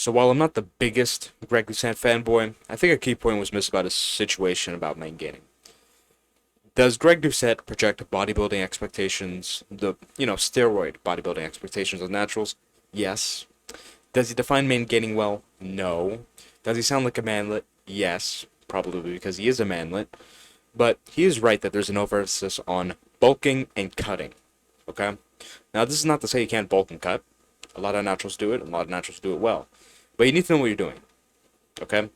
So while I'm not the biggest Greg Doucette fanboy, I think a key point was missed about his situation about main gaining. Does Greg Doucette project bodybuilding expectations, the steroid bodybuilding expectations of naturals? Yes. Does he define main gaining well? No. Does he sound like a manlet? Yes, probably because he is a manlet. But he is right that there's an overemphasis on bulking and cutting. Okay? Now, this is not to say you can't bulk and cut. A lot of naturals do it, and a lot of naturals do it well. But you need to know what you're doing. Okay?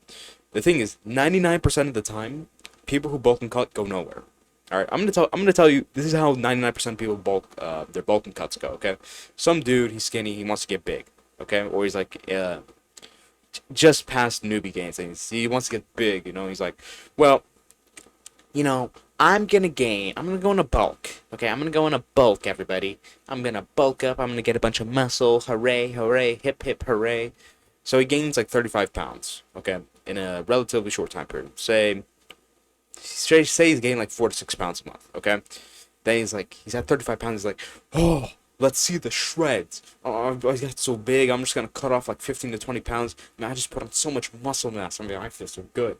The thing is, 99% of the time, people who bulk and cut go nowhere. All right, I'm gonna tell you this is how 99% of people bulk their bulk and cuts go. Okay, some dude, he's skinny, he wants to get big. Okay, or he's like just past newbie gains, and he wants to get big. He's like, well, I'm gonna gain. I'm gonna go in a bulk. Okay, I'm gonna go in a bulk, everybody. I'm gonna bulk up. I'm gonna get a bunch of muscle. Hooray, hooray, hip hip hooray. So he gains like 35 pounds. Okay, in a relatively short time period. Say he's gaining like 4 to 6 pounds a month, okay? Then he's at 35 pounds, he's like, oh, let's see the shreds. Oh, I got so big, I'm just gonna cut off like 15 to 20 pounds. Man, I just put on so much muscle mass. I feel so good.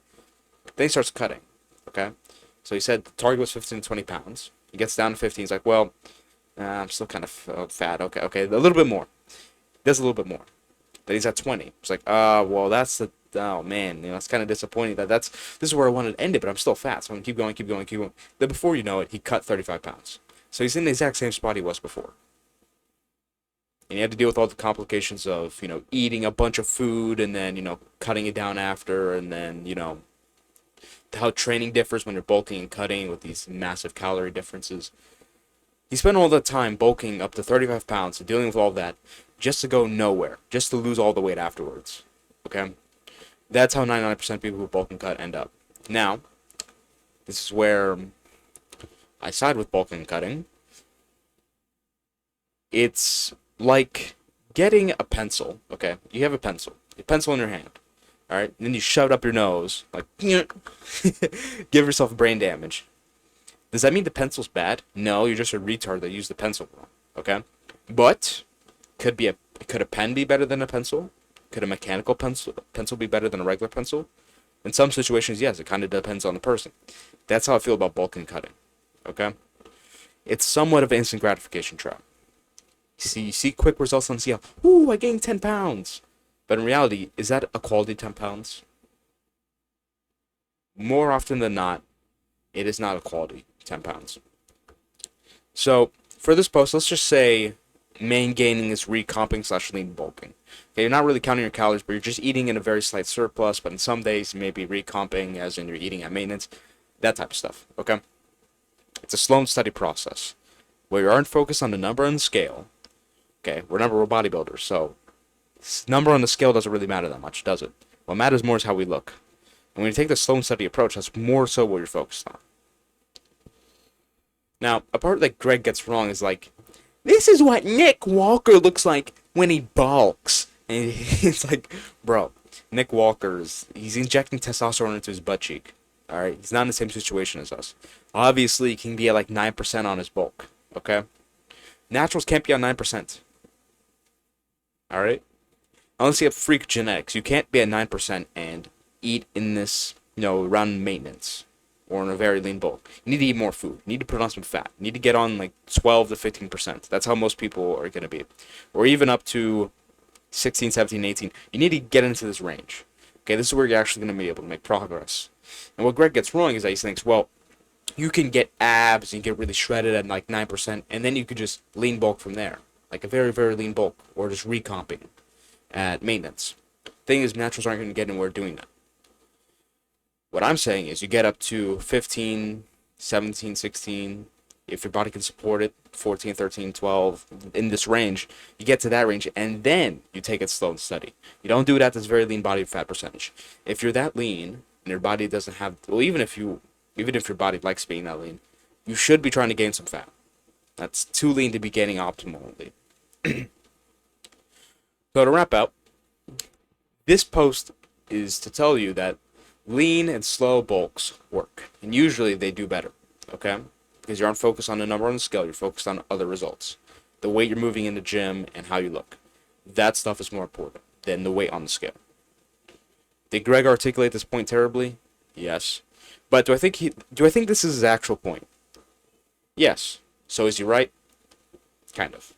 Then he starts cutting, okay? So he said the target was 15 to 20 pounds. He gets down to 15, he's like, well, I'm still kind of fat. Okay, a little bit more. He does a little bit more. Then he's at 20. It's like, well, that's the oh man, it's kind of disappointing this is where I wanted to end it, but I'm still fat, so I'm gonna keep going. Then before you know it, he cut 35 pounds. So he's in the exact same spot he was before. And he had to deal with all the complications of, eating a bunch of food and then, cutting it down after, and then, how training differs when you're bulking and cutting with these massive calorie differences. He spent all that time bulking up to 35 pounds and dealing with all that just to go nowhere, just to lose all the weight afterwards. Okay? That's how 99% of people who bulk and cut end up. Now, this is where I side with bulking and cutting. It's like getting a pencil, okay? You have a pencil in your hand, all right? And then you shove it up your nose, like, give yourself brain damage. Does that mean the pencil's bad? No, you're just a retard that used the pencil wrong, okay? But, could a pen be better than a pencil? Could a mechanical pencil be better than a regular pencil? In some situations, yes. It kind of depends on the person. That's how I feel about bulk and cutting. Okay? It's somewhat of an instant gratification trap. You see quick results on CL. Ooh, I gained 10 pounds. But in reality, is that a quality 10 pounds? More often than not, it is not a quality 10 pounds. So, for this post, let's just say main gaining is recomping / lean bulking. Okay, you're not really counting your calories, but you're just eating in a very slight surplus, but in some days you may be recomping, as in you're eating at maintenance, that type of stuff, okay? It's a slow and steady process, where you aren't focused on the number on the scale. Okay, we're bodybuilders, so number on the scale doesn't really matter that much, does it? What matters more is how we look. And when you take the slow and steady approach, that's more so what you're focused on. Now, a part that Greg gets wrong is like, this is what Nick Walker looks like when he bulks. And it's like, bro, Nick Walker's, he's injecting testosterone into his butt cheek. Alright? He's not in the same situation as us. Obviously, he can be at like 9% on his bulk. Okay? Naturals can't be on 9%. Alright? Unless you have freak genetics. You can't be at 9% and eat in this, around maintenance. Or in a very lean bulk. You need to eat more food. You need to put on some fat. You need to get on like 12 to 15%. That's how most people are going to be. Or even up to 16, 17, 18. You need to get into this range. Okay, this is where you're actually going to be able to make progress. And what Greg gets wrong is that he thinks, well, you can get abs and get really shredded at like 9%, and then you could just lean bulk from there. Like a very, very lean bulk. Or just recomping at maintenance. Thing is, naturals aren't going to get anywhere doing that. What I'm saying is you get up to 15, 17, 16, if your body can support it, 14, 13, 12, in this range, you get to that range, and then you take it slow and steady. You don't do it at this very lean body fat percentage. If you're that lean, and your body doesn't have, well, even if your body likes being that lean, you should be trying to gain some fat. That's too lean to be gaining optimally. So to wrap up, this post is to tell you that lean and slow bulks work, and usually they do better, okay? Because you aren't focused on the number on the scale, you're focused on other results. The weight you're moving in the gym and how you look. That stuff is more important. than the weight on the scale. Did Greg articulate this point terribly? Yes. But do I think this is his actual point? Yes. So is he right? Kind of.